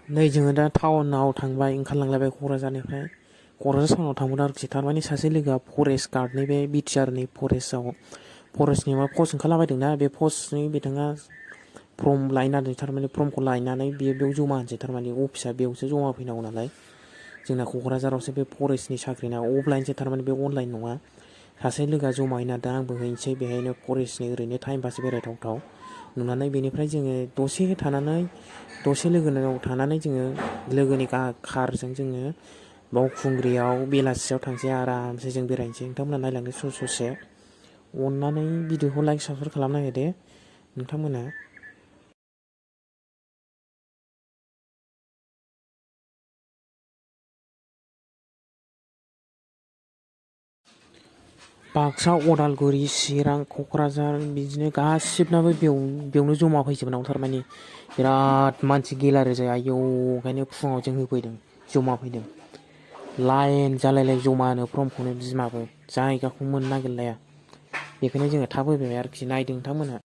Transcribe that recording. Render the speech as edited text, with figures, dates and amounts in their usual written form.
नै जोङो दा टाउनाव थांबाय ओंखारलांलायबाय क'क्राझारनिफ्राय क'क्राझार टाउनाव थांबाय आरोखि थारमाने सासे लोगोआ फरेस्ट गार्डनि बे बिटिआरनि फरेस्टनि मा पस्ट ओंखारलाबायदोंना बे पस्टनि बिथाङा फर्म लायनानै थारमाने फर्मखौ लायनानै बेयाव जमा होनोसै थारमाने अफिसा बेयावसो जमा फैनांगौ नालाय जोंना क'क्राझारावसो बे फरेस्टनि साख्रिना अफलाइनसो थारमाने बे अनलाइन नङा सासे लोगोआ जमा हैना दा आंबो हैनोसै बेहायनो फरेस्टनि ओरैनो टाइम पास बेरायथावथाव नुनानै बेनिफ्राय जोङो दसे लोगोनाव थानानै जोङो लोगोनि कारजों जोङो बावखुंग्रियाव बेलासियाव थांसै आरामसे जों बेरायनोसै नोंथांमोना नायलांदो ससे अननानै भिडिअखौ लाइक साबसक्राइब खालामना होदो नोंथांमोना बाक्सा उदालगुरि चिरां क'क्राझार बिदिनो गासिबनाबो बेयावनो जमा फैजोबनांगौ थारमाने बिराद मानसि गेलारि जायो आयौ ओंखायनो फुङाव जों होफैदों जमा फैदों लाइन जालायलाय जमानो फर्मखौनो बिमाबो जायगाखौ मोननो नागिरलाया बेखायनो जोङो थाब होफैबाय आरोखि नायदों नोंथांमोनहा